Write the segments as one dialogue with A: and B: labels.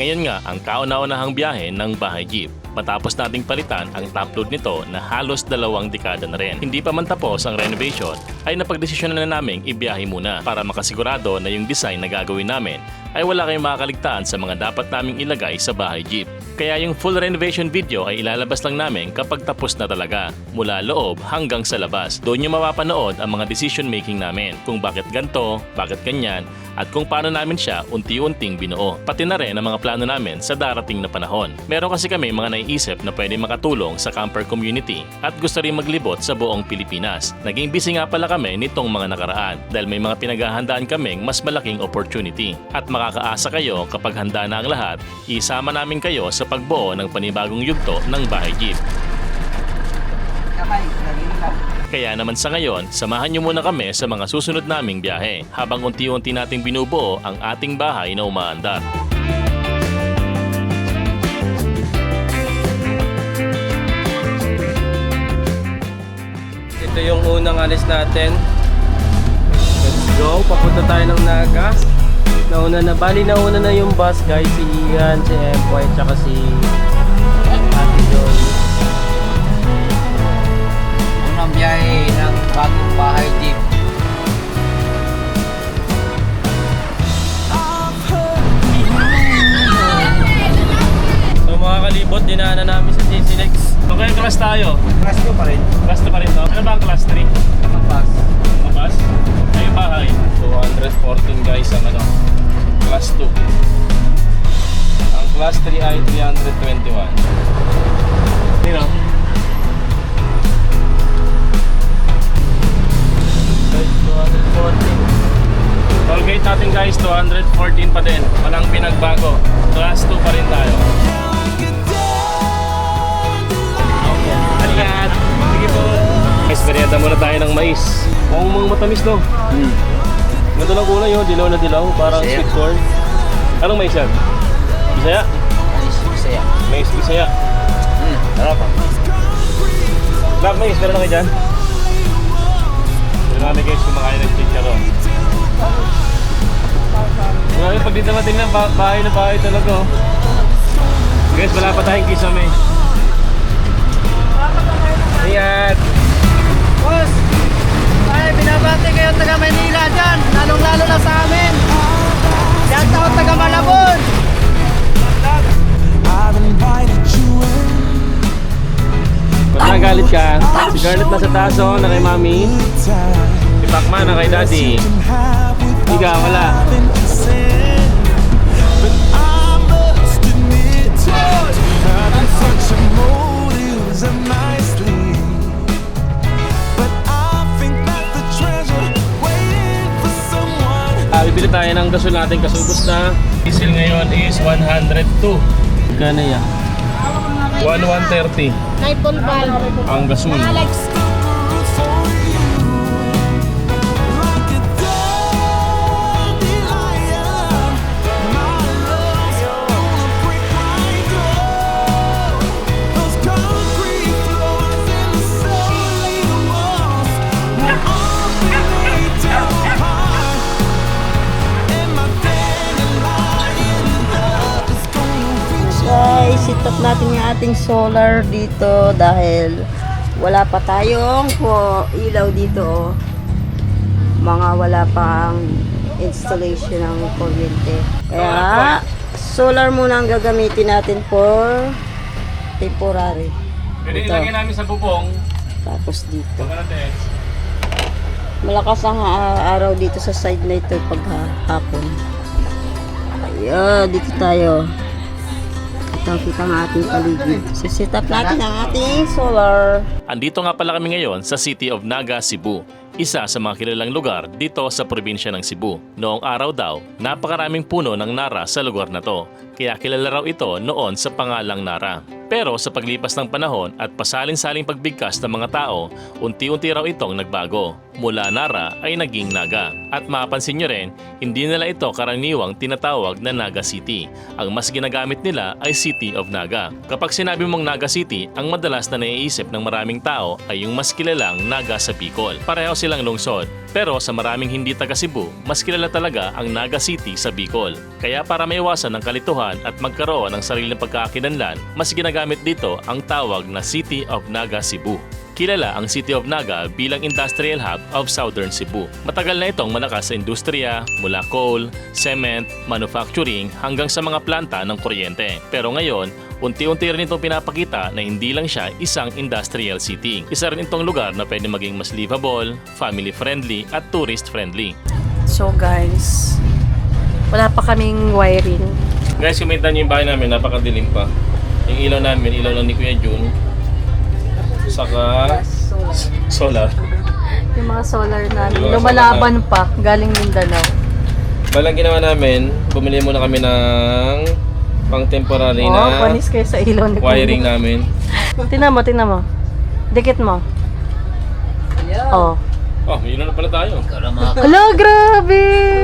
A: Ngayon nga ang kauna-unahang biyahe ng bahay jeep. Matapos nating palitan ang top load nito na halos 2 dekada na rin. Hindi pa man tapos ang renovation ay napagdesisyonan na naming ibiyahe muna para makasigurado na yung design na gagawin namin ay wala kayong makakaligtaan sa mga dapat naming ilagay sa bahay jeep. Kaya yung full renovation video ay ilalabas lang namin kapag tapos na talaga, mula loob hanggang sa labas. Doon nyo mapapanood ang mga decision making namin, kung bakit ganto, bakit ganyan, at kung paano namin siya unti-unting binuo. Pati na rin ang mga plano namin sa darating na panahon. Meron kasi kami mga naiisip na pwede makatulong sa camper community at gusto rin maglibot sa buong Pilipinas. Naging busy nga pala kami nitong mga nakaraan dahil may mga pinaghahandaan kaming mas malaking opportunity. At makakaasa kayo kapag handa na ang lahat, isama namin kayo sa pagbuo ng panibagong yugto ng bahay jeep. Kaya naman sa ngayon, samahan nyo muna kami sa mga susunod naming biyahe habang unti-unti nating binubuo ang ating bahay na umaandar.
B: Ito yung unang alis natin. Let's go, papunta tayo ng Naga. Nauna na yung bus guys, si Ian, si Empoy, tsaka si Ate Joy.
C: Unang biyahe ng bagong bahay jeep.
B: So mga kalibot, dinaanan namin sa CC Next.
A: Okay, class tayo.
C: Class 2 pa rin.
A: Class 2 pa rin to. Ano ba ang class 3?
C: Ang bus.
A: Ang bus? Ay, yung bahay.
B: 214 guys ang ano, class 2. Ang class 3 ay 321.
A: Sino?
B: Guys, 214.
A: Tollgate natin guys, 214 pa din. Walang pinagbago. Class 2 pa rin tayo. Alikat! Sige po. Guys, merienda muna tayo ng mais. Mukhang mga matamis no?
B: Ganda lang kulay yun, dilaw na dilaw, parang
C: Bisaya.
B: sweet corn.
A: Anong mais yan? Bisaya?
C: Alis, Bisaya.
A: Mais Bisaya.
C: Harap ah.
A: Grab mais, meron na kayo dyan? Meron namin guys kumakain ng chicharon.
B: Grabe, pag dito natin na bahay na bahay talaga oh.
A: Guys, wala pa tayong kisame.
B: Ingat!
C: Boss! Ay, binabati kayo taga Maynila dyan. Lalong-lalo na sa amin. Shout out taga Malabon.
B: Ba't nagalit ka? Si Garnet nasa taas oh, na kay Mami. Si Pacman na kay Daddy. Ikaw, wala. Bibili tayo ng gasol natin, kasubos na.
A: Diesel ngayon is 102.
B: Gana yan?
A: 130
D: Nipple valve.
A: ang gasol.
D: Alex.
E: Guys, sit-up natin yung ating solar dito dahil wala pa tayong ilaw dito. Mga wala pang installation ng kuryente. Kaya, solar muna ang gagamitin natin for temporary.
A: Pwede
E: Ito.
A: ilagay namin sa bubong.
E: Tapos dito.
A: Baka natin.
E: Malakas ang araw dito sa side na ito pag hapon. Ayan, dito tayo. Kita ang ating paligid. So, set up natin ang ating solar.
A: Andito nga pala kami ngayon sa City of Naga, Cebu. Isa sa mga kilalang lugar dito sa probinsya ng Cebu. Noong araw daw, napakaraming puno ng Nara sa lugar na to. Kaya kilala raw ito noon sa pangalang Nara. Pero sa paglipas ng panahon at pasalin-saling pagbigkas ng mga tao, unti-unti raw itong nagbago. mula Nara ay naging Naga. At mapapansin nyo rin, hindi nila ito karaniwang tinatawag na Naga City. Ang mas ginagamit nila ay City of Naga. Kapag sinabi mong Naga City, ang madalas na naiisip ng maraming tao ay yung mas kilalang Naga sa Bicol. Pareho silang lungsod. Pero sa maraming hindi taga Cebu, mas kilala talaga ang Naga City sa Bicol. Kaya para maiwasan ng kalituhan at magkaroon ng sariling pagkakakilanlan, mas ginagamit dito ang tawag na City of Naga Cebu. Kilala ang City of Naga bilang industrial hub of Southern Cebu. Matagal na itong malakas sa industriya, mula coal, cement, manufacturing hanggang sa mga planta ng kuryente. Pero ngayon, unti-unti rin itong pinapakita na hindi lang siya isang industrial city. Isa rin itong lugar na pwede maging mas livable, family-friendly at tourist-friendly.
D: So guys, wala pa kaming wiring.
A: Guys, kumintan niyo yung bahay namin, napakadilim pa. Yung ilaw namin, ilaw lang ni Kuya Jun. Saka solar.
D: Yung mga solar namin, lumalaban pa, galing Mindanao.
B: Balang ginawa namin, bumili muna kami ng pang temporary na
D: panis kayo sa ilaw ni Kuya.
B: wiring namin.
D: Tingnan mo. Dikit mo. Oh.
A: Oh, yun na pala tayo.
D: Ala, grabe!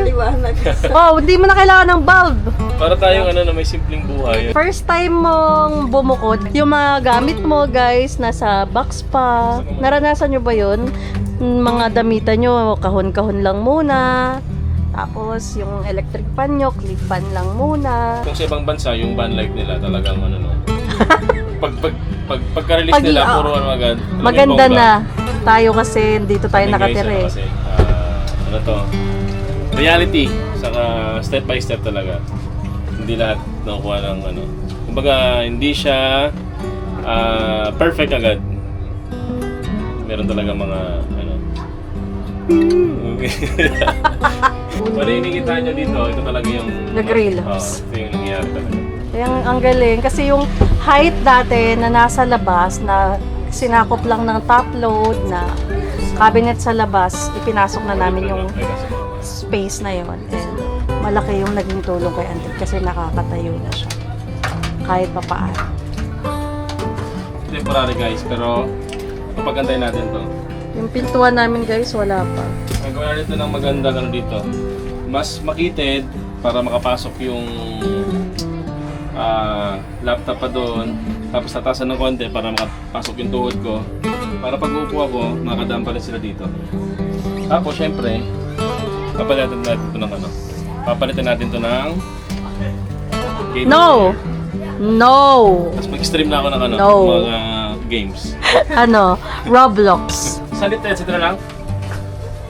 E: Liwanag.
D: Oh, hindi mo na kailangan ng bulb.
A: Para tayong na may simpleng buhay.
D: First time mong bumukod, yung mga gamit mo guys, nasa box pa. Naranasan nyo ba yun? Mga damitan nyo, kahon-kahon lang muna. Tapos yung electric fan nyo, clip fan lang muna.
A: Kung sa ibang bansa, yung van life nila talagang pagka-release nila, puro agad.
D: Maganda na. Tayo kasi dito tayo nakatira eh.
A: Kasi, reality, saka step by step talaga. Hindi lahat nakukuha ng kumbaga, hindi siya perfect agad. Meron talaga mga Pwede inikita nyo dito, ito talaga yung
D: Nag-relapse.
A: ito yung nangyayari talaga.
D: Kaya ang galing. Kasi yung height dati na nasa labas, na sinakop lang ng top load, na cabinet sa labas, ipinasok na namin yung space na yon. And malaki yung naging tulong kay Auntie kasi nakakatayo na siya. Kahit pa paano.
A: Temporary guys, pero papagandahin natin to.
D: Yung pintuan namin guys, wala pa.
A: Ang gawin natin ito ng maganda dito. Mas makitid para makapasok yung laptop pa doon. Tapos tatasan ng konti para makapasok yung tuhod ko. Para pag uupo ako, makakadaan pa rin sila dito. Tapos syempre, papalitan natin ito ng papalitan natin ito ng game.
D: No!
A: Tapos mag-stream na ako ng
D: No.
A: mga games.
D: Roblox.
A: Salit na lang.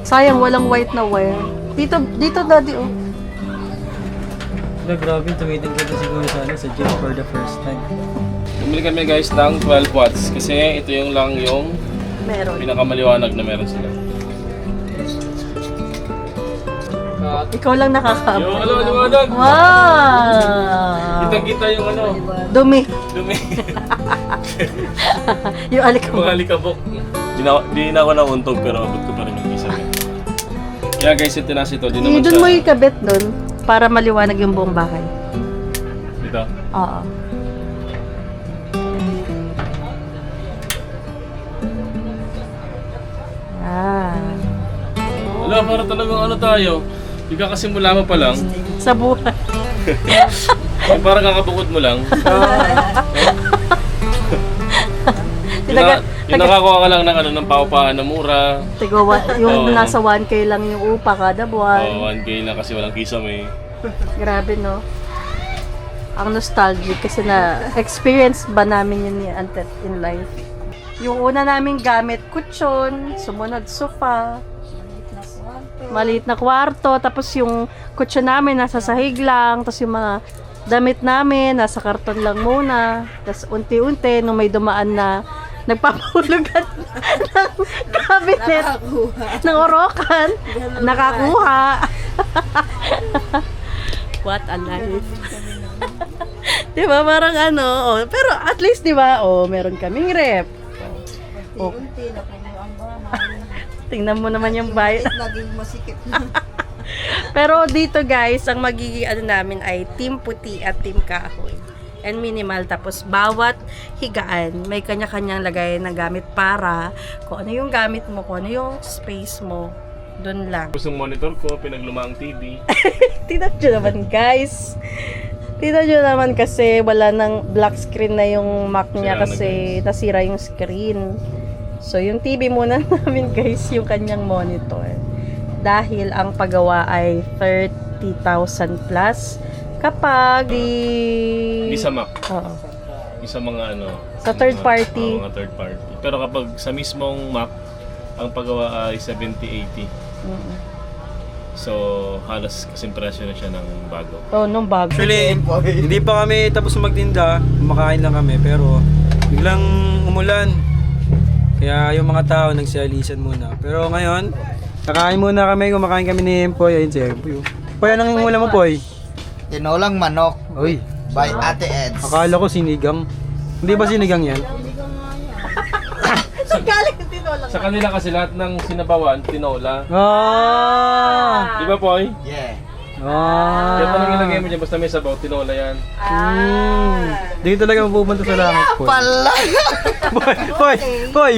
D: Sayang, walang white na wire. Dito daddy oh.
C: Grabe, tumitin ko siguro sa gym for the first time.
A: Bumili kami guys ng 12 watts kasi ito yung
D: Meron.
A: pinakamaliwanag na meron sila.
D: Ikaw lang nakakaabot.
A: Yung liwanag!
D: Wow!
A: Kitang-kita yung
D: Dumi.
A: dumi.
D: Yung alikabok.
A: Mga alikabok. Di na ako nauntog pero abot ko pa rin yung isa. Kaya guys, ito na ito. Di naman
D: Doon mo yung kabit doon para maliwanag yung buong bahay.
A: Dito.
D: Oo.
A: Wala, para talagang tayo. Di ka kasimula mo pa lang.
D: Sa buhay.
A: Yung parang kakabukod mo lang. Yung nakakuha ka lang ng paupahan na mura.
D: Yung
A: Oo.
D: nasa 1K lang yung upa kada buwan.
A: 1K lang kasi walang kisame.
D: Grabe no. Ang nostalgic kasi na experience ba namin yun ni Antet in life. Yung una naming gamit, kutsyon, sumunod sofa, maliit na kwarto, tapos yung kutsyon namin nasa sahig lang, tapos yung mga damit namin nasa karton lang muna, tapos unti-unti nung may dumaan na nagpapahulugan ng cabinet ng orokan, nakakuha. What a life. Diba, parang pero at least diba, meron kaming rep. Oh. Tingnan mo naman yung bahay.
E: Naging masikip na.
D: Pero dito guys, ang magiging namin ay Team Puti at Team Kahoy. and minimal. Tapos bawat higaan may kanya-kanyang lagay na gamit para kung ano yung gamit mo, kung ano yung space mo, dun lang.
A: Gustong monitor ko, pinaglumaang TV.
D: Tignan nyo naman guys. Tignan nyo naman kasi wala nang black screen na yung Mac niya
A: Sira na,
D: kasi nasira yung screen. So yung TV muna namin guys yung kanyang monitor. Dahil ang paggawa ay 30,000 plus kapag
A: Hindi sa Mac.
D: Oo.
A: Isa mga ano.
D: Sa third party.
A: Mga third party. Pero kapag sa mismong Mac, ang paggawa ay 70-80. So, halos kasing presyo na siya ng bago.
D: Oh, nung bago.
B: Actually, hindi pa kami tapos magtinda, kumakain lang kami, pero biglang umulan. Kaya yung mga tao nagsialisan muna. Pero ngayon, kakain muna kami, kumakain kami ni Empoy. Ayun si Empoy. Poy, anong ulam mo, Poy?
C: Tinolang manok
B: Uy,
C: by Ate Eds.
B: akala ko sinigang. Hindi ba sinigang yan?
D: Galing tinolang.
A: Sa kanila kasi lahat ng sinabawan, tinola.
B: Ah!
A: Di ba, Poy?
C: Yeah.
B: Ah!
A: Kaya tanong ilagay mo dyan, basta may sabaw, tinola yan.
B: Hindi talaga mapupunta sa langit, Poy.
C: Pala!
B: Poy! Poy!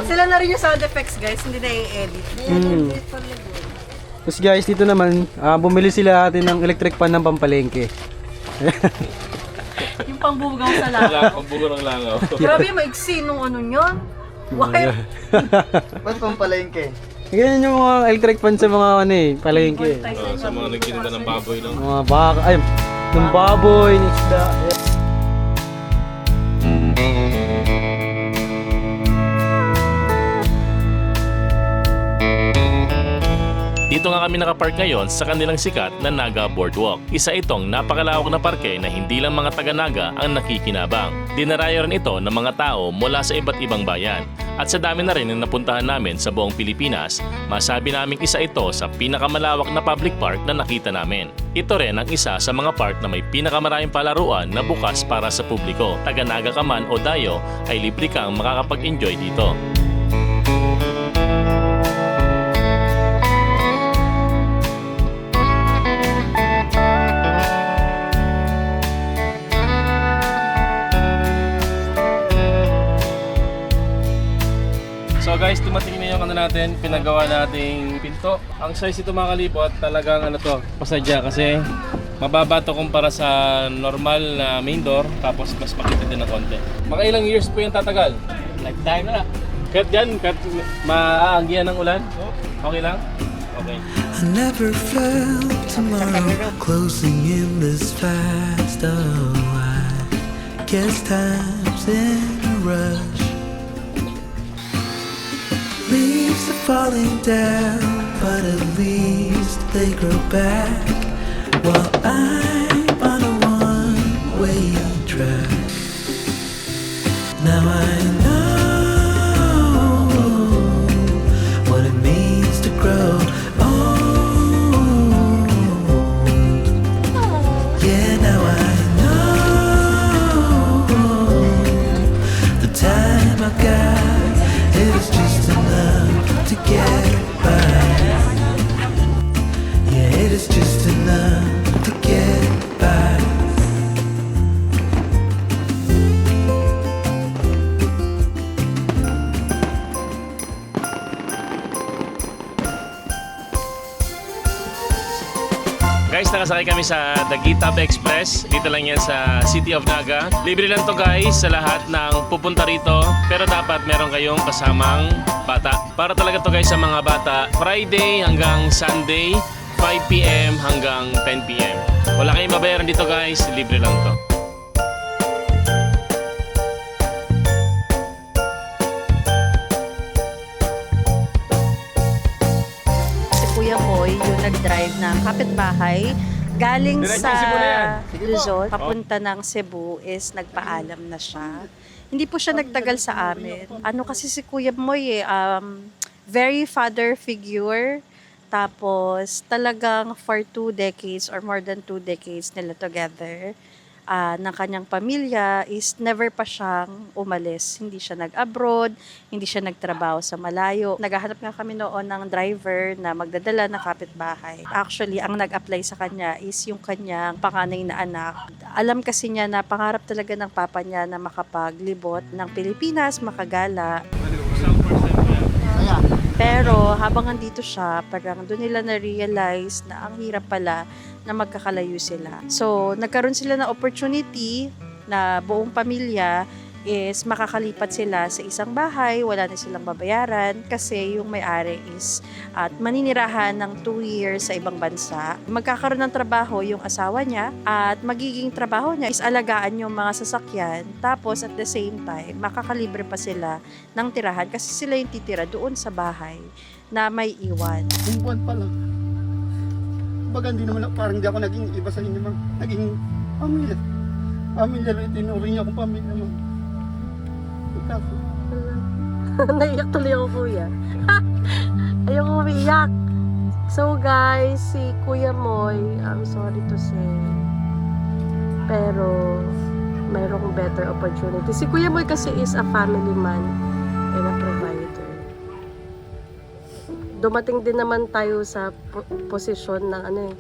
D: Sila na rin yung sound effects guys, hindi na i-edit.
B: Tapos guys, dito naman, bumili sila atin ng electric fan ng pampalengke.
D: Yung pangbugaw sa lahat.
A: Ang bugo ng langaw.
D: Grabe, maiksi nung ano nyon. Wire.
C: Ba't pang palengke?
B: Ganyan yung mga electric fan sa mga ano eh, palengke.
A: Sa mga nagtitinda ng baboy, no?
B: Mga baka, ay, ng baboy, ng isda.
A: Dito nga kami nakapark ngayon sa kanilang sikat na Naga Boardwalk. Isa itong napakalawak na parke na hindi lang mga taga-Naga ang nakikinabang. Dinarayo rin ito ng mga tao mula sa iba't ibang bayan. At sa dami na rin na napuntahan namin sa buong Pilipinas, masabi naming isa ito sa pinakamalawak na public park na nakita namin. Ito rin ang isa sa mga park na may pinakamaraming palaruan na bukas para sa publiko. Taga-Naga ka man o dayo ay libre kang makakapag-enjoy dito. So guys, dumating na yung ano natin, pinagawa nating pinto. Ang size ito mga kalipot, talagang ano to, pasadya kasi mababa to kumpara sa normal na main door, tapos mas makita din ng konti. Mga ilang years po yung tatagal? Lifetime na. Kahit yan, kahit maaanggihan ng ulan, okay lang? Okay.
F: I never felt tomorrow closing in this fast. Oh, I guess time's in a rush. Leaves are falling down, but at least they grow back. While I'm on a one-way track. Now I know what it means to grow old. Yeah, now I know the time I got is just enough to get by. Yeah, it is just enough to get by.
A: Guys, nakasakay kami sa Daguitab Express. Dito lang yan sa City of Naga. Libre lang to guys sa lahat ng pupunta rito. Pero dapat meron kayong kasamang bata. Para talaga to guys sa mga bata. Friday hanggang Sunday, 5 PM hanggang 10 PM. Wala kayong babayaran dito guys. Libre lang to.
D: Si Kuya Boy, yung nag-drive ng kapitbahay, galing
A: Diretso
D: sa
A: Cebu na yan.
D: Luzon, papunta ng Cebu is nagpaalam na siya. Hindi po siya nagtagal sa amin. Ano kasi si Kuya Boy very father figure. Tapos talagang for 2 decades or more than 2 decades nila together. ng kanyang pamilya is never pa siyang umalis. Hindi siya nag-abroad, hindi siya nagtrabaho sa malayo. Naghahanap nga kami noon ng driver na magdadala ng kapitbahay. Actually, ang nag-apply sa kanya is yung kanyang panganay na anak. Alam kasi niya na pangarap talaga ng papa niya na makapaglibot ng Pilipinas, makagala. Pero habang andito siya, parang doon nila na-realize na ang hirap pala na magkakalayo sila. So, nagkaroon sila ng opportunity na buong pamilya is makakalipat sila sa isang bahay, wala na silang babayaran kasi yung may-ari is at maninirahan ng 2 years sa ibang bansa. Magkakaroon ng trabaho yung asawa niya at magiging trabaho niya is alagaan yung mga sasakyan, tapos at the same time makakalibre pa sila ng tirahan kasi sila yung titira doon sa bahay na may iwan.
G: Yung buwan pa lang. Baga hindi naman, parang hindi ako naging iba sa inyo, ma'am. Naging pamilya. Pamilya rin, tinuring niyo akong pamilya, ma'am. Kaso,
D: Naiyak tuloy ako, kuya. Ayoko umiyak. So guys, si Kuya Moy, I'm sorry to say, pero mayroong better opportunity. Si Kuya Moy kasi is a family man and a provider. Dumating din naman tayo sa posisyon ng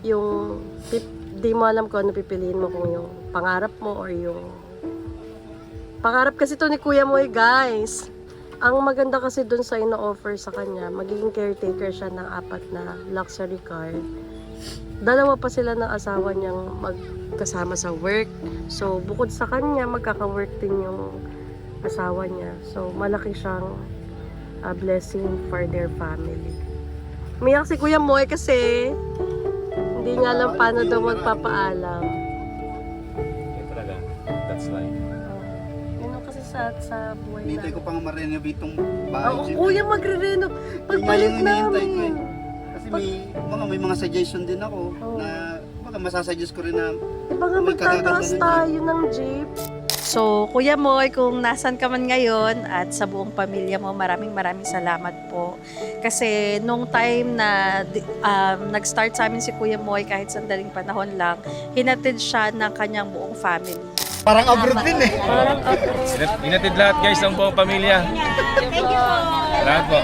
D: yung di mo alam kung ano pipiliin mo, kung yung pangarap mo or yung pangarap kasi to ni Kuya Moy, guys. Ang maganda kasi dun sa ino-offer sa kanya, magiging caretaker siya ng 4 na luxury car. 2 pa sila ng asawa niyang magkasama sa work. So, bukod sa kanya, magkaka-work din yung asawa niya. So, malaki siyang blessing for their family. Umiyak si Kuya Moy kasi hindi nga alam paano daw magpapaalam.
B: Yan talaga. That's life.
D: Sa buhay
G: hinihintay
D: namin.
G: ko pang ma-renovate itong bahay.
D: Oo,
G: Jeep.
D: kuya, magre-renov. Pagbalik
G: Yun nga yung hinihintay ko
D: namin.
G: Kasi may mga suggestion din ako
D: Oo.
G: na baka masasuggest ko rin na
D: Baka
G: may
D: magtataas
G: kagagawa
D: tayo ng jeep. So, Kuya Moy, kung nasan ka man ngayon at sa buong pamilya mo, maraming salamat po. Kasi nung time na nag-start sa amin si Kuya Moy, kahit sandaling panahon lang, hinatid siya ng kanyang buong family.
G: parang abroad din eh.
D: Parang abroad.
B: Inatid lahat guys ng buong pamilya. Lahat po.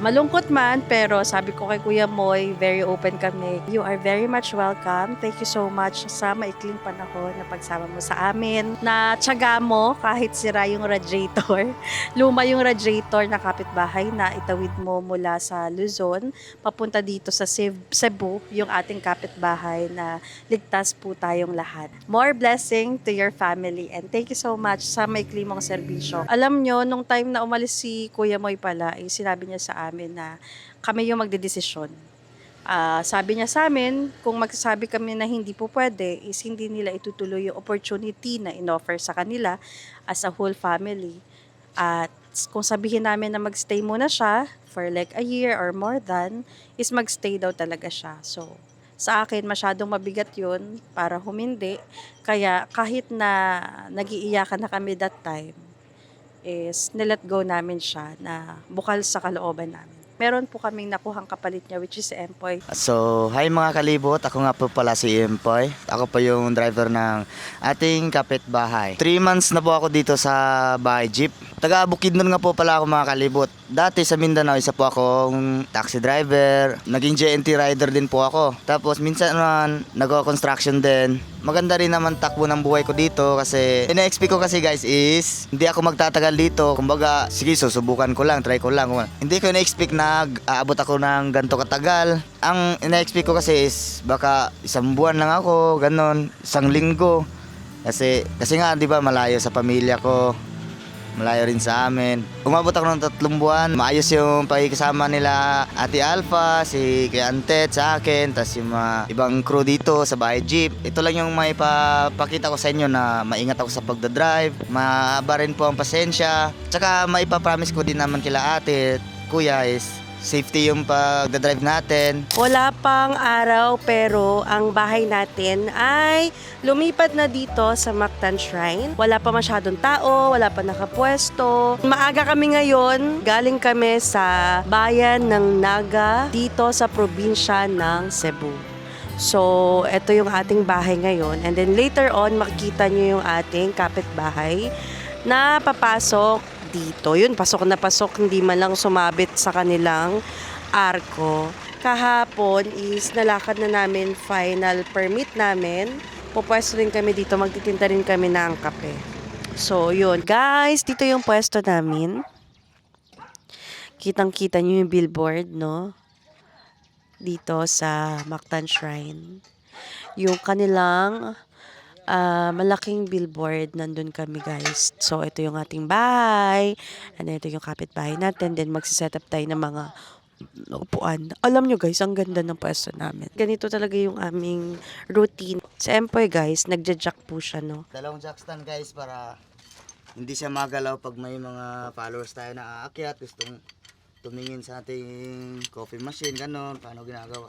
D: Malungkot man, pero sabi ko kay Kuya Moy, very open kami. You are very much welcome. Thank you so much sa maikling panahon na pagsama mo sa amin. Na tiyaga mo kahit sira yung radiator. Luma yung radiator na kapitbahay na itawid mo mula sa Luzon papunta dito sa Cebu, yung ating kapitbahay na ligtas po tayong lahat. More blessing to your family and thank you so much sa maikling mong serbisyo. Alam nyo, nung time na umalis si Kuya Moy pala, sinabi niya sa amin na kami yung magdedesisyon. Sabi niya sa amin, kung magsasabi kami na hindi po pwede, is hindi nila itutuloy yung opportunity na inoffer sa kanila as a whole family. At kung sabihin namin na magstay muna siya for like a year or more than, is magstay daw talaga siya. So, sa akin, masyadong mabigat yun para humindi. Kaya kahit na nag-iiyakan na kami that time, is nilet go namin siya na bukal sa kalooban namin. Meron po kaming nakuhang kapalit niya, which is si Empoy.
H: So, hi mga kalibot. Ako nga po pala si Empoy. Ako po yung driver ng ating kapitbahay. 3 months na po ako dito sa bahay jeep. Taga Bukidnon nga po pala ako mga kalibot. Dati sa Mindanao, isa po akong taxi driver. Naging JNT rider din po ako. Tapos minsan naman, nag-construction din. Maganda rin naman takbo ng buhay ko dito kasi ina-expect ko kasi guys is hindi ako magtatagal dito. Kumbaga, sige, susubukan ko lang, try ko lang. Hindi ko ina-expect na aabot ako ng ganito katagal. Ang ina-expect ko kasi is baka 1 buwan lang ako, ganon, 1 linggo. Kasi nga, di ba, malayo sa pamilya ko. Malayo rin sa amin. Umabot ako ng 3 buwan. Maayos yung pakikisama nila Ate Alpha, si Kuya Antet sa akin, tas yung mga ibang crew dito sa bahay jeep. Ito lang yung may papakita ko sa inyo na maingat ako sa pagdadrive. Mahaba rin po ang pasensya. Tsaka maipapromise ko din naman kila ate, kuya is safety yung pagdadrive natin.
D: Wala pang araw pero ang bahay natin ay lumipat na dito sa Mactan Shrine. Wala pa masyadong tao, wala pa nakapwesto. Maaga kami ngayon, galing kami sa bayan ng Naga dito sa probinsya ng Cebu.
I: So, ito yung ating bahay ngayon. And then later on, makikita nyo yung ating kapitbahay na papasok dito. Yun, pasok na pasok, hindi man lang sumabit sa kanilang arko. Kahapon is nalakad na namin final permit namin. Pupwesto rin kami dito, magtitinda rin kami ng kape. So, yun. Guys, dito yung pwesto namin. Kitang-kita nyo yung billboard, no? Dito sa Mactan Shrine. Yung kanilang malaking billboard, nandun kami guys. So, ito yung ating bahay. And ito yung kapitbahay natin. Then, magsiset up tayo ng mga upuan. Alam nyo guys, ang ganda ng pwesto namin. Ganito talaga yung aming routine. Sa Empoy guys, nagja-jack po siya, no?
H: Dalawang jack stand guys para hindi siya magalaw pag may mga followers tayo na aakyat. Gustong tumingin sa ating coffee machine, gano'n, paano ginagawa.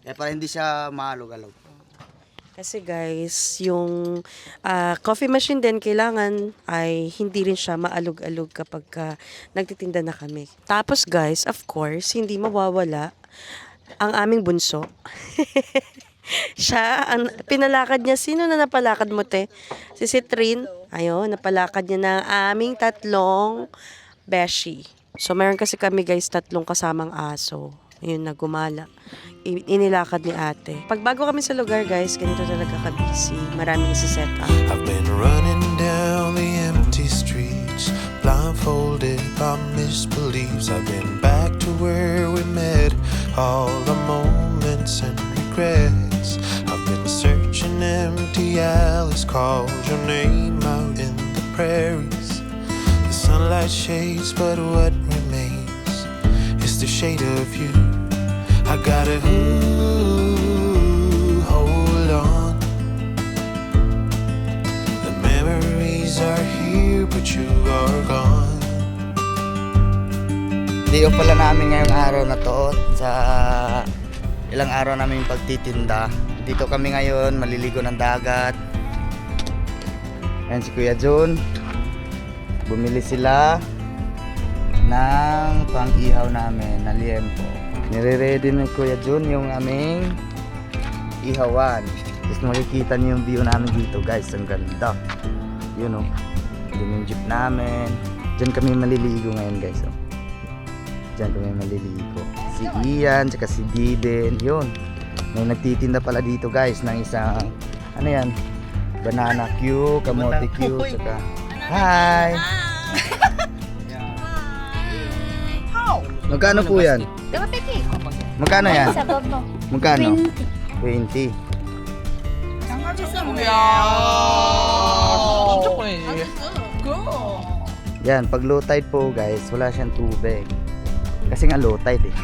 H: Kaya para hindi siya mahalog-alog.
I: Kasi guys, yung coffee machine din kailangan ay hindi rin siya maalog-alog kapag nagtitinda na kami. Tapos guys, of course, hindi mawawala ang aming bunso. Siya, pinalakad niya. Sino na napalakad mo, te? Si Citrin. Ayun, napalakad niya ng aming 3 beshi. So, meron kasi kami guys 3 kasamang aso. Ayun, nagumala. Inilakad ni ate. Pag bago kami sa lugar guys, ganito talaga ka-busy. Maraming isi-set up.
F: I've been running down the empty streets, blindfolded by misbeliefs. I've been back to where we met, all the moments and regrets. I've been searching empty alleys, called your name out in the prairies. The sunlight shades, but what remains is the shade of you. I gotta hold on. The memories are here, but you are gone.
H: Day off pala namin ngayong araw na to sa ilang araw namin pagtitinda. Dito kami ngayon, maliligo ng dagat. Ayan si Kuya Jun. Bumili sila ng pang-ihaw namin na liempo. Nire-ready ni Kuya Jun yung aming ihawan. Tapos makikita niyo yung view namin dito guys. Ang ganda. Yun o. Yun yung jeep namin. Diyan kami maliligo ngayon guys. Oh. Diyan kami maliligo. Si Ian, tsaka si Diden. Yun. May nagtitinda pala dito guys ng isang, ano yan? Banana Q, kamote Q, tsaka hi! Magkano po yan? Magkano yan? Magkano? 20. Yan, pag low tide po guys, wala siyang tubig. Kasi nga low tide eh.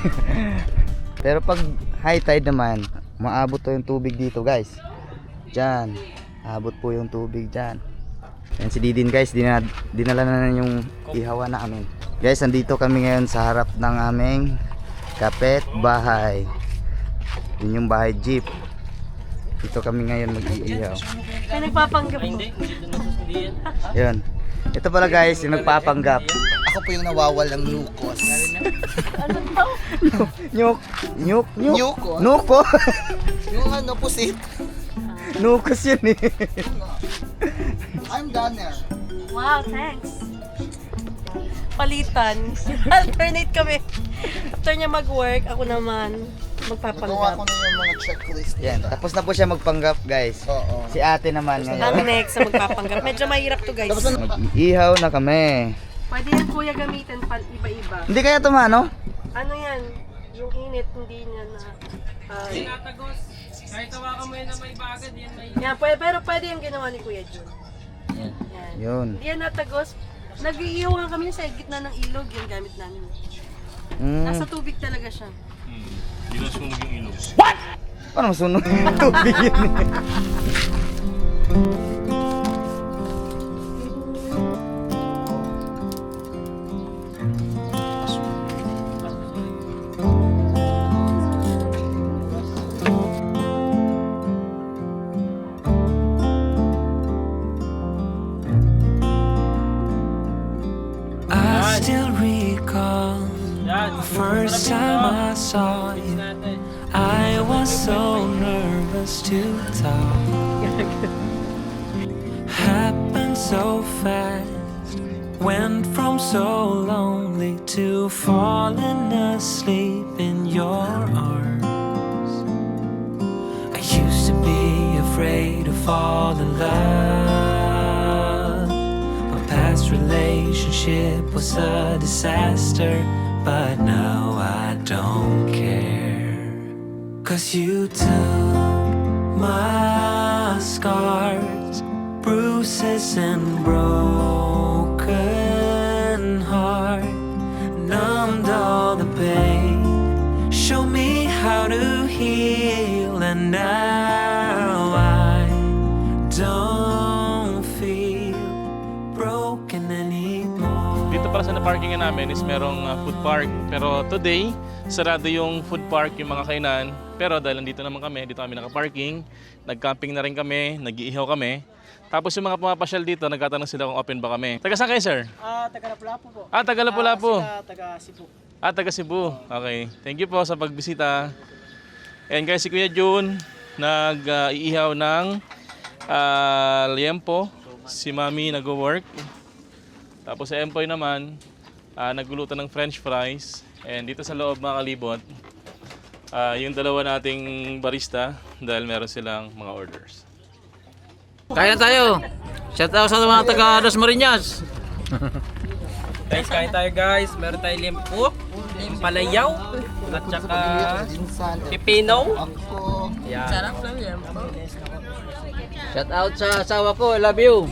H: Pero pag high tide naman, maabot to yung tubig dito guys. Diyan, abot po yung tubig dyan. Yan si Didin guys, dinala na yung ihawan namin. Guys, nandito kami ngayon sa harap ng aming kapit bahay. Yun yung bahay jeep. Dito kami ngayon mag-iihaw.
D: May nagpapanggap mo.
H: Yun. Ito pala guys, yung nagpapanggap.
G: Ako po yung nawawalang nukos.
H: Nuko.
G: Yung ano, pusit.
H: Nukos yun eh.
G: I'm Donner.
D: Wow, thanks. Palitan. Alternate kami. After niya mag-work, ako naman
G: Nagawa
D: magpapanggap.
G: ko na yung mga checklist.
H: Yan, tapos na po siya magpanggap guys.
G: Oo.
H: Si ate naman
D: Ang
H: ngayon.
D: next na magpapanggap. Medyo mahirap to guys.
H: Mag-iihaw na kami.
D: Pwede yan kuya gamitin pa iba-iba.
H: Hindi kaya tumano?
D: Ano yan? Yung init, hindi niya na...
B: Tinatagos. Kahit tawakan mo yun na may bagad, yan may...
D: yan, pero pwede yung ginawa ni Kuya Jun. Yan.
H: Yun.
D: Hindi yan natagos. Nag-iiwan kami sa gitna ng ilog, yung gamit namin. Nasa tubig talaga siya.
A: Hindi na sunog yung ilog.
H: Paano masunog yung tubig yun eh?
F: I still recall
B: Yan.
F: the first time I saw you.
B: Natin.
F: I was so nervous.
J: us to talk. Happened so fast. Went from so lonely to falling asleep in your arms. I used to be afraid to fall in love. My past relationship was a disaster, but now I don't care. 'Cause you took my scars, bruises and broken heart, numbed all the pain, show me how to heal, and now I don't feel broken anymore.
A: Dito para sa na-parkingan namin is merong food park. Pero today, sarado yung food park, yung mga kainan. Pero dahil nandito naman kami, dito kami naka-parking. Nag-camping na rin kami, nag-iihaw kami. Tapos yung mga pumapasyal dito, nagtatanong sila kung open ba kami. Taga saan kayo, sir?
C: Taga Lapu-Lapu po.
A: Taga Lapu-Lapu.
C: Taga Cebu.
A: Taga Cebu. Okay. Thank you po sa pagbisita. And guys, si Kuya June, nag-iihaw ng liempo. Si Mami nag-work. Tapos si Empoy naman, nagluluto ng french fries. And dito sa loob mga kalibot, yung dalawa nating barista dahil meron silang mga orders.
C: Kaya tayo. Shout out sa mga taga Dos Marinas.
B: Guys, kain tayo guys. Meron tayong limpo, palayaw, at saka pipino. Yan. Sarap lang yan.
C: Shout out sa asawa ko, I love you.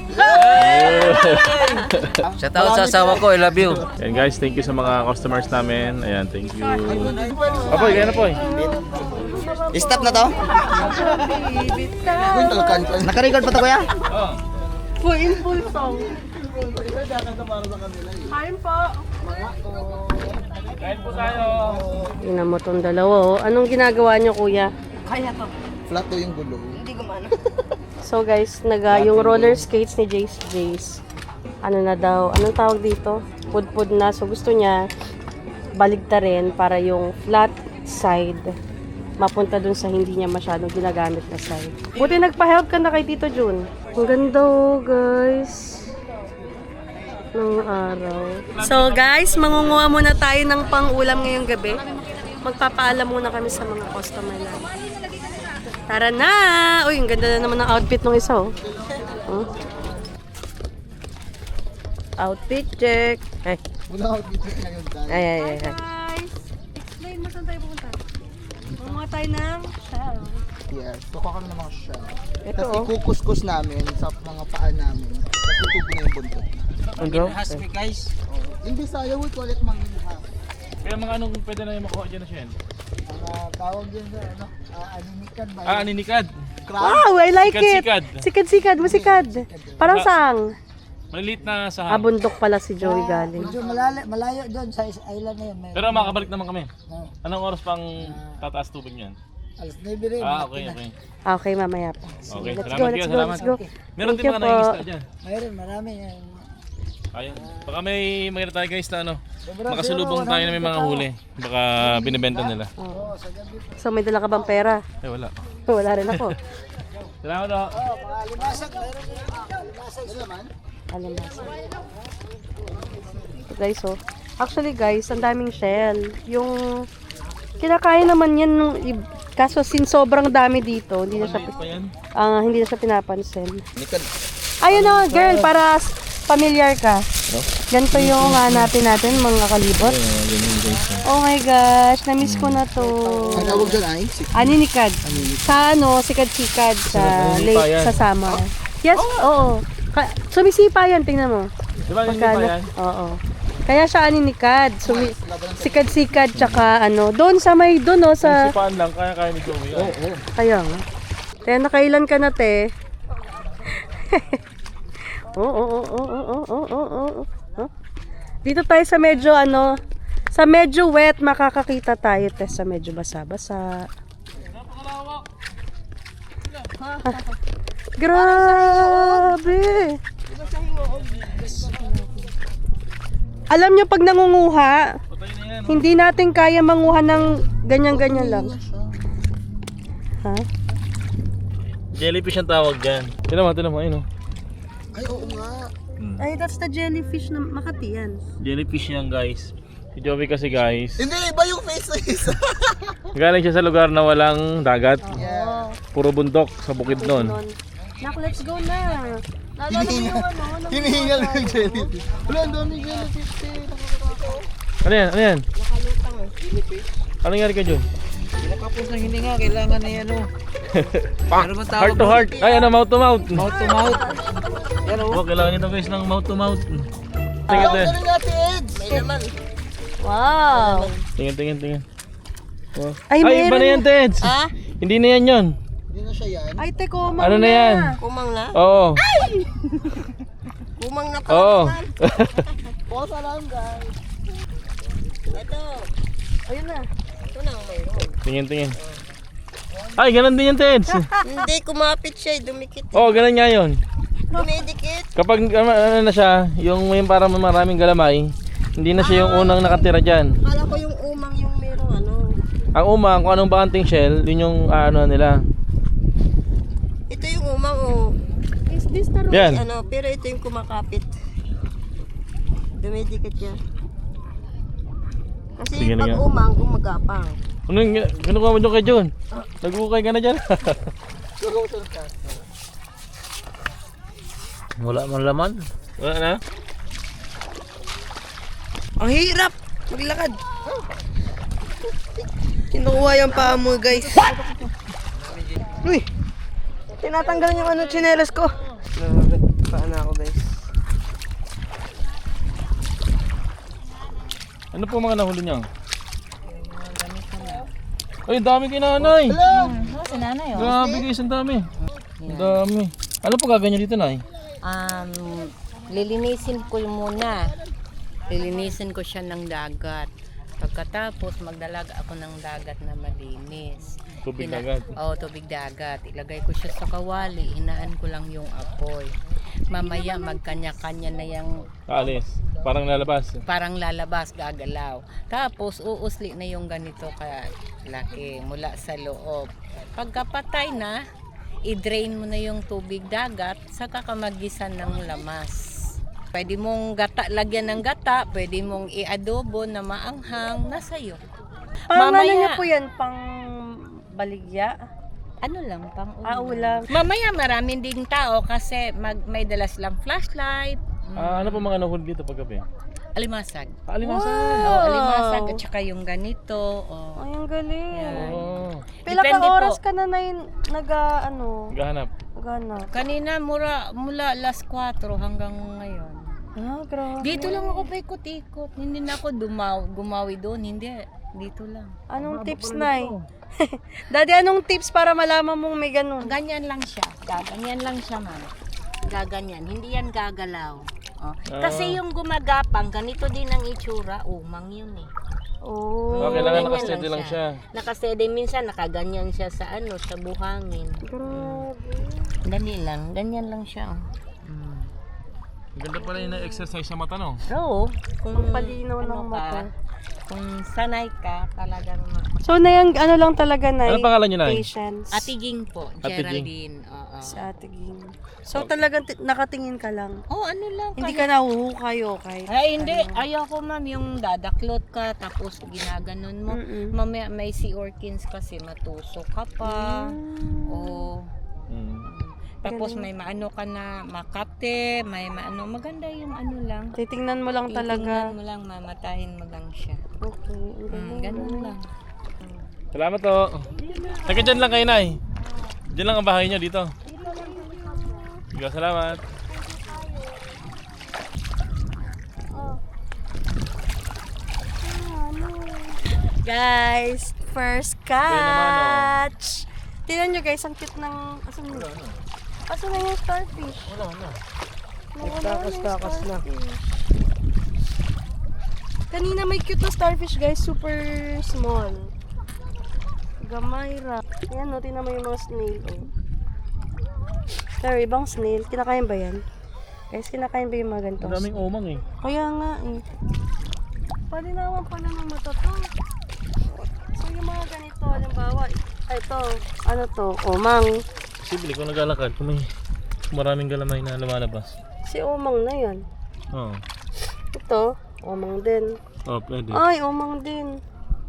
C: Shout out sa asawa ko, I love you.
A: And guys, thank you sa mga customers namin. Ayan, thank you. Apoy, kaya na po.
H: Stop na to? Naka-record pa to, kuya?
D: Full song. Kain po.
A: Kain po tayo.
D: Tingnan mo tong dalawa, oh. Anong ginagawa niyo, kuya?
G: Flat to yung gulo.
D: So guys, yung roller skates ni Jace. Ano na daw, anong tawag dito? Pudpud na. So gusto niya baligtarin para yung flat side mapunta dun sa hindi niya masyadong ginagamit na side. Buti nagpa-help ka na kay Tito Jun. Ang ganda, oh, guys. Ng araw. So guys, mangunguha muna tayo ng pang-ulam ngayong gabi. Magpapaalam muna kami sa mga customer namin. Tara na! Uy, ang ganda na naman ng outfit ng isa, oh. Oh. Outfit check. Ay.
G: Wala ako dito ngayon tayo.
D: Ay. Guys, explain mo saan tayo pupunta. Mumuha tayo ng shell.
G: Yes, kukuha kami ng mga shell.
D: Ito,
G: Tapos
D: oh.
G: ikukuskus namin sa mga paa namin. Tapos tutubo na yung buntot.
C: Guys.
G: Hindi sayo, we call it manginha.
A: Kaya mga anong pwede na yung makuha dyan na siya?
G: Mga tawag din sa aninikan ba?
A: Aninikad.
D: Wow, I like
A: Sikad-sikad.
D: it. Sikad-sikad, masikad. Parang sang?
A: Maliliit na sahang.
D: Bundok pala si Joey galing.
G: Medyo malayo doon sa island na yun.
A: Pero makabalik naman kami. Anong oras pang tataas tubig niyan?
G: Alas 9 rin.
A: Okay.
D: Okay, mamaya pa.
A: Okay,
D: Let's
A: salamat
D: go,
A: kayo,
D: let's go.
A: Meron
D: Thank
A: din
D: you
A: mga
D: po.
A: nangingisda dyan.
G: Mayroon, marami.
A: Ayun. Baka may mayroon tayo guys na makasulubong tayo na may mga huli. Baka binibenta nila.
D: So, may dala ka bang pera?
A: Eh, wala.
D: Wala rin ako.
A: Salamat o.
G: Limasag, mayroon din. Limasag naman.
D: Alamasa. So, guys, oh. Actually, guys, ang daming shell. Yung kinakain naman yan nung kaso sobrang dami dito, hindi na siya hindi na siya pinapansin. Ayun oh, girl, para familiar ka. Ganito yung hanapin natin, mga kalibot. Oh my gosh, na-miss ko na to.
G: Ang tawag dyan ay?
D: Aninikad. Sa sikad-sikad sa lake, sa summer. Yes, oo. Sumisipa yan, tingnan mo.
A: Diba hindi pa yan?
D: Oo. Kaya siya aninikad. Sikad-sikad, tsaka doon sa may doon, sa...
A: Sipaan lang, kaya ni Joey. Oo.
D: Kaya nga. Kaya nakailan ka na, te? Oo. Dito tayo sa medyo sa medyo wet makakakita tayo, te, sa medyo basa-basa. Grabe. Alam nyo pag nangunguha, hindi natin kaya manguha ng ganyan-ganyan lang. Ha?
A: Jellyfish ang tawag dyan. Tinan mo, ayun oh.
G: Ay, oo nga.
D: Ay, that's the jellyfish na Makati yan.
A: Jellyfish yan guys. Si Joey kasi guys,
G: Hindi, iba yung face na isa.
A: galing siya sa lugar na walang dagat.
D: Yeah.
A: Puro bundok sa bukid nun.
D: Nak, let's go na. Naalala mo yung ano?
G: Hinihingal ko yung jellyfish. Wala, ang daming jellyfish.
A: Ano yan? Ano yan?
D: Nakalutang eh.
A: Ano nangyari ka dyan?
C: Nakapos ng hininga, kailangan na yan oh. Ano ba tawag?
A: Heart to heart. Ay ano, mouth to mouth.
C: Mouth to mouth. Yan oh.
A: Oh, kailangan nito guys ng mouth to mouth.
G: Ang
A: Tingin,
G: galing natin, Eds. May naman.
D: Wow.
A: tingin. Oh.
D: Ay,
A: Ay, iba na yan, Teds.
D: Ah?
A: Hindi na yan yun.
G: Hindi na siya yan.
D: Ay, te, kumang
A: Ano na yan?
D: Kumang na?
A: Oo.
D: Kumang na pa
A: Oo.
G: Posa lang, guys.
D: Ito. Ayun na. Ito na ang mayroon.
A: Tingin. Ay, ganun din yan, Teds.
D: Hindi, kumapit siya. Dumikit.
A: Oo, ganun nga yun.
D: Dumidikit.
A: Kapag ano na siya, yung may parang maraming galamay, hindi na siya yung unang nakatira dyan.
D: Kala ko yung umang yung merong ano.
A: Ang umang, kung anong bakanting shell, yun yung ano nila.
D: Ito yung umang oh. Is this the
A: Yan.
D: ano? Pero ito yung kumakapit. Dumidikit yan. Kasi
A: Sige na
D: pag
A: nga.
D: umang, gumagapang.
A: Ano yung kinukuha mo dyan kay John? Nag-ukay ka na dyan. Wala man laman. Wala na?
C: Ang hirap maglakad. Kinukuha yung paa mo, guys. Uy! Tinatanggal yung ano, tsinelas ko. Paa na ako, guys.
A: Ano po mga nahuli niya? Ay, dami kay nanay.
E: Si nanay,
A: Grabe guys, ang dami. Ang dami. Ano po gaganyan dito, nay?
E: Lilinisin ko muna. Lilinisin ko siya ng dagat. Pagkatapos magdalaga ako ng dagat na malinis.
A: Tubig dagat.
E: Oo, tubig dagat. Ilagay ko siya sa kawali, hinaan ko lang yung apoy. Mamaya magkanya-kanya na yung
A: Kaalis. Parang lalabas.
E: parang lalabas, gagalaw. Tapos uusli na yung ganito kalaki mula sa loob. Pagkapatay na, i-drain mo na yung tubig dagat, saka ka magisan ng lamas. Pwede mong lagyan ng gata, pwede mong i-adobo na maanghang, nasa iyo.
D: Pang ano niya po yan? Pang baligya?
E: Ano lang, pang
D: Ulam.
E: Mamaya maraming ding tao kasi may dala silang flashlight,
A: Ano po mga nahuli dito paggabi?
E: alimasag.
A: Alimasag.
E: Oo, alimasag at saka yung ganito. Oh.
D: Ay, ang galing.
E: Yan.
A: Oh.
D: Pila
E: Depende
D: ka oras
E: po.
D: ka na nag-ano?
A: Gahanap.
D: Naghanap.
E: Kanina mula alas 4 hanggang ngayon.
D: Ah, grabe.
E: Dito lang ako paikot-ikot. Hindi na ako gumawi doon. Hindi. Dito lang.
D: Anong tips, Nay? Daddy, anong tips para malaman mong may ganun?
E: Ganyan lang siya. Gaganyan lang siya, ma'am. Gaganyan. Hindi yan gagalaw. Oh. Kasi yung gumagapang, ganito din ang itsura. Umang yun eh.
D: Oh.
A: Kailangan
E: Ganyan
A: nakasteady lang siya.
E: Nakasteady. Minsan nakaganyan siya sa sa buhangin.
D: Grabe.
E: Dali lang. Ganyan lang siya.
A: Ganda pala yung na-exercise sa mata, no?
E: Oo. Kung
D: Palinaw ng mata.
E: Kung sanay ka, talagang
D: So, Nay, ano lang talaga, Nay?
A: Ano pangalan niyo, Nay?
D: Patience.
E: Ate Ging po,
A: Ate Ging.
E: Geraldine. Oo.
D: Si Ate Ging. So, talagang nakatingin ka lang.
E: Oh, ano lang.
D: Hindi ka nahuhukay o kahit.
E: Ay, hindi. Ayoko, ma'am, yung dadaklot ka, tapos ginaganon mo. Mamaya may sea orkins kasi matusok ka pa. O, tapos may maano ka na makapte, may maano. Maganda yung ano lang.
D: Titingnan mo lang talaga.
E: Titingnan mo lang, mamatahin mo lang siya.
D: Okay.
E: Ganun lang.
A: Salamat to. Taga dyan lang kayo, Nay. Dyan lang ang bahay niyo dito. Sige, salamat.
D: Guys, first catch! Tingnan nyo guys, ang cute ng... Asan na yung starfish?
A: Wala na.
C: Takas-takas na.
D: Kanina may cute na starfish guys, super small. Gamayra. Ayan no, tingnan mo yung mga snail. Oh. Pero ibang snail, kinakain ba yan? Guys, kinakain ba yung mga ganito?
A: Maraming umang eh.
D: Kaya nga eh. Pwede naman pala ng mata to. So yung mga ganito, halimbawa, ito, ano to, umang.
A: Posible kung naglalakad, kung maraming galamay na lumalabas.
D: Si Omang na yan.
A: Oo.
D: Ito, Omang din.
A: Pwede.
D: Ay, Omang din.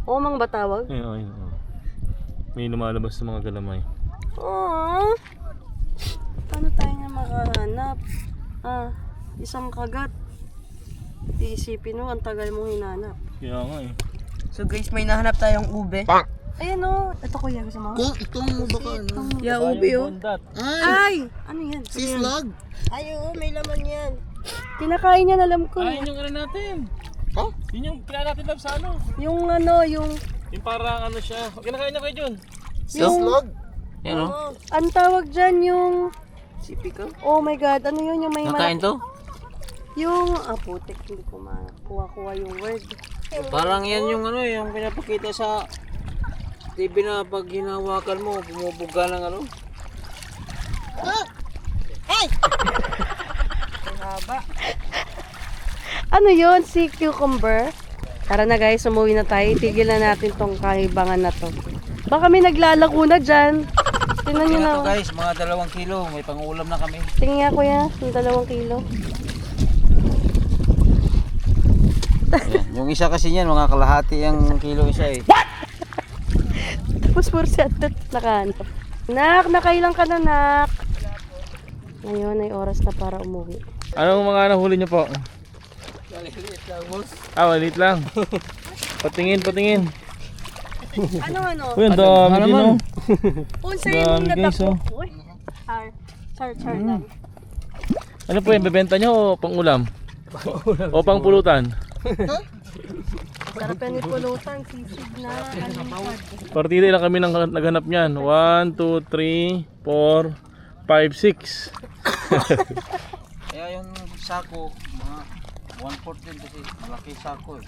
D: Omang ba tawag?
A: Ayun. May lumalabas sa mga galamay.
D: Aww. Paano tayo niya makahanap? Isang kagat. Iisipin mo, ang tagal mong hinanap.
A: Kaya nga eh.
C: So guys, may nahanap tayong ube.
D: Ayan o. Ito kuya, gusto mo?
G: Itong baka ano?
C: Yeah, ube oh.
D: Ay! Ano yan?
G: Sislag.
D: Ay, oo, may laman yan. Kinakain yan, alam ko.
A: Yun yung ano natin. Yun yung kaya natin love sa ano.
D: Yung ano, yung...
A: Yung parang ano siya. Kinakain niya kayo Jun.
G: Sislag.
A: Yan o.
D: Ang tawag dyan yung...
C: Sipi ka?
D: Oh my God, ano yun yung may
A: Nakain to?
D: Yung... putik, hindi ko makuha yung word.
C: Parang yan yung ano, yung pinapakita sa TV na pag hinawakan mo, bumubuga ng ano.
D: Ano yun? Si cucumber? Tara na guys, umuwi na tayo. Tigil na natin tong kahibangan na to. Baka may naglalako na dyan. Tingnan nyo na.
C: Ito guys, mga 2 kilo, may pang-ulam na kami.
D: Tingnan nga kuya, yung 2 kilo.
C: Yan. Yung isa kasi niyan, mga kalahati yung kilo isa eh.
D: Tapos puro si Atot nakahanap. Nak, nakailang ka na nak. Ngayon ay oras na para umuwi.
A: Anong mga nahuli niyo po? Maliit lang. Patingin.
D: Ano?
A: Uy, ang dami din o.
D: Unsay mong
A: Dami, guys,
D: natapok?
A: oh.
D: Uy, char lang.
A: Ano po yung bebenta niyo o pang ulam? O pang pulutan?
D: Sarap yan ipulutan, sisig na.
A: Partida lang kami naghanap niyan. 1, 2, 3, 4, 5, 6.
C: Kaya yung sako, mga 1/4 din kasi malaki sako eh.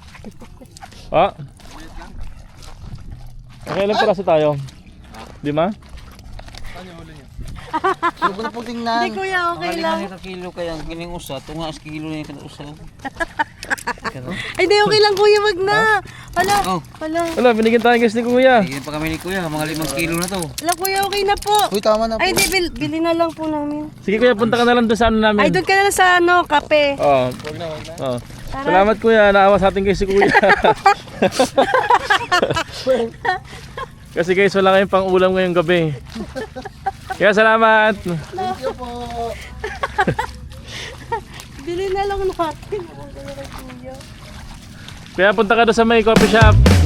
A: Okay lang pala sa tayo. Di ma?
C: Ano na po tingnan?
D: Hindi kuya, okay lang.
C: Mga 5 kilo kaya ang kining usa, tunga as kilo na yung kinusa.
D: Ay, di okay lang kuya, wag na. Hala,
C: Oh.
A: Wala, binigyan tayo guys ni kuya.
C: Bigyan pa kami ni kuya, mga 5 kilo na to.
D: Hala kuya, okay na po.
G: Uy, tama na po.
D: Ay, di, bili na lang po namin.
A: Sige kuya, punta ka na lang doon sa ano namin.
D: Ay, doon ka na lang sa ano, kape.
A: Oo. Oo. Salamat kuya, naawa sa atin guys si kuya. Kasi guys, wala kayong pang ulam ngayong gabi. Kaya salamat.
G: Thank you po.
D: Bili na lang natin. Kaya
A: Kaya punta ka doon sa may coffee shop.